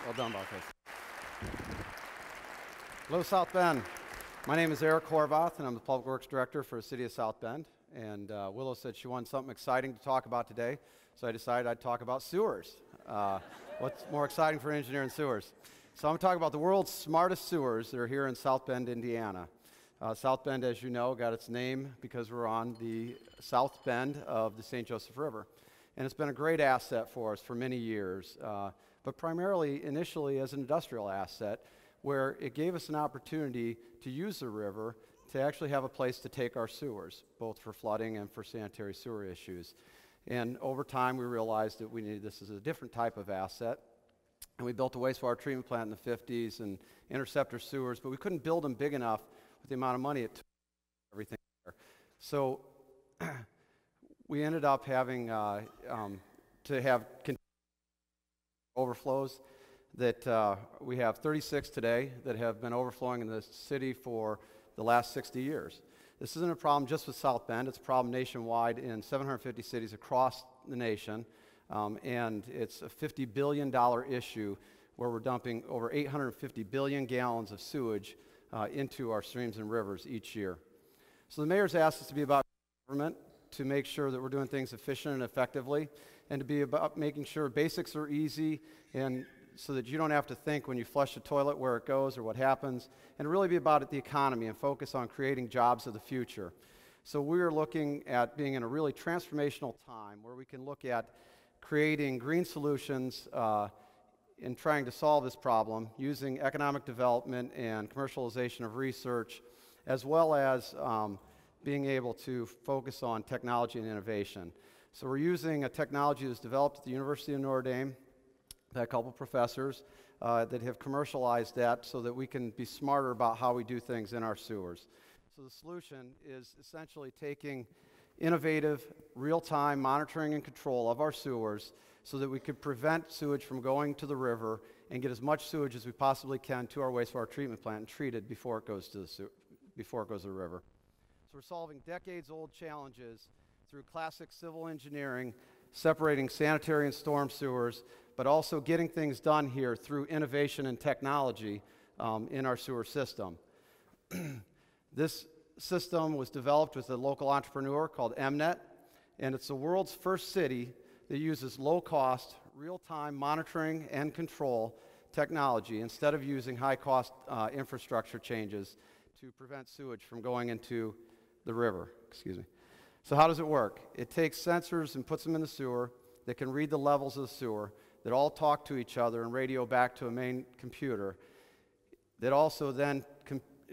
Well done, Barclays. Hello, South Bend. My name is Eric Horvath, and I'm the Public Works Director for the City of South Bend. And Willow said she wanted something exciting to talk about today, so I decided I'd talk about sewers. What's more exciting for an engineer than sewers? So I'm going to talk about the world's smartest sewers that are here in South Bend, Indiana. South Bend, as you know, got its name because we're on the south bend of the St. Joseph River. And it's been a great asset for us for many years, but primarily initially as an industrial asset, where it gave us an opportunity to use the river to actually have a place to take our sewers, both for flooding and for sanitary sewer issues. And over time, we realized that we needed this as a different type of asset. And we built a wastewater treatment plant in the 50s and interceptor sewers, but we couldn't build them big enough with the amount of money it took everything there. So we ended up having to have overflows that we have 36 today that have been overflowing in the city for the last 60 years. This isn't a problem just with South Bend. It's a problem nationwide in 750 cities across the nation, and it's a $50 billion issue where we're dumping over 850 billion gallons of sewage into our streams and rivers each year. So the mayor's asked us to be about government, to make sure that we're doing things efficient and effectively, and to be about making sure basics are easy and so that you don't have to think when you flush the toilet where it goes or what happens, and really be about the economy and focus on creating jobs of the future. So we're looking at being in a really transformational time where we can look at creating green solutions in trying to solve this problem using economic development and commercialization of research, as well as being able to focus on technology and innovation. So we're using a technology that's developed at the University of Notre Dame, a couple professors that have commercialized that so that we can be smarter about how we do things in our sewers. So the solution is essentially taking innovative, real-time monitoring and control of our sewers so that we could prevent sewage from going to the river and get as much sewage as we possibly can to our wastewater treatment plant and treat it before it goes to the river. So we're solving decades-old challenges through classic civil engineering, separating sanitary and storm sewers, but also getting things done here through innovation and technology in our sewer system. This system was developed with a local entrepreneur called MNet, and it's the world's first city that uses low-cost, real-time monitoring and control technology instead of using high-cost infrastructure changes to prevent sewage from going into the river. So how does it work? It takes sensors and puts them in the sewer that can read the levels of the sewer, that all talk to each other and radio back to a main computer, that also then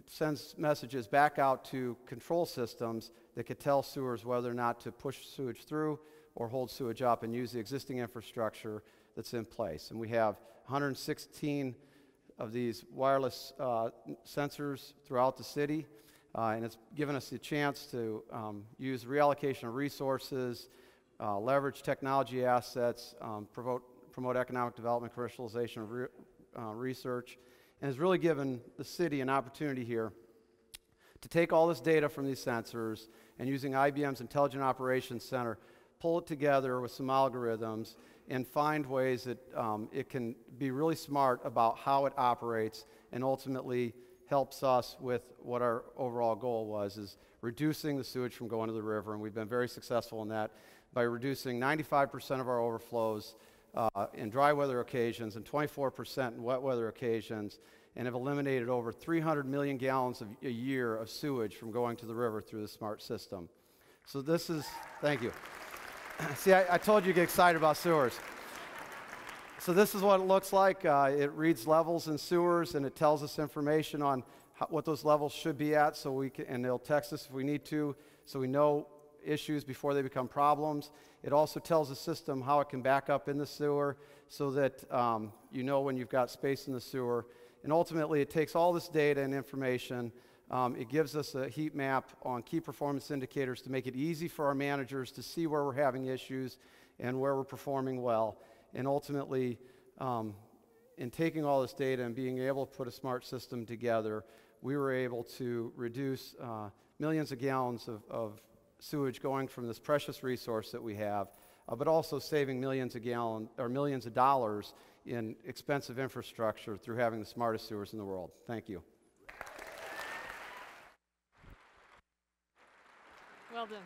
sends messages back out to control systems that could tell sewers whether or not to push sewage through or hold sewage up and use the existing infrastructure that's in place. And we have 116 of these wireless sensors throughout the city, and it's given us the chance to use reallocation of resources, leverage technology assets, promote economic development, commercialization of research, and has really given the city an opportunity here to take all this data from these sensors and using IBM's Intelligent Operations Center, pull it together with some algorithms and find ways that it can be really smart about how it operates and ultimately helps us with what our overall goal was, is reducing the sewage from going to the river, and we've been very successful in that by reducing 95% of our overflows in dry weather occasions and 24% in wet weather occasions, and have eliminated over 300 million gallons a year of sewage from going to the river through the smart system. So this is, thank you. See, I told you to get excited about sewers. So this is what it looks like. It reads levels in sewers, and it tells us information on what those levels should be at, so we can, and it'll text us if we need to, so we know issues before they become problems. It also tells the system how it can back up in the sewer so that you know when you've got space in the sewer. And ultimately, it takes all this data and information. It gives us a heat map on key performance indicators to make it easy for our managers to see where we're having issues and where we're performing well. And ultimately, in taking all this data and being able to put a smart system together, we were able to reduce millions of gallons of sewage going from this precious resource that we have, but also saving millions of dollars in expensive infrastructure through having the smartest sewers in the world. Thank you. Well done.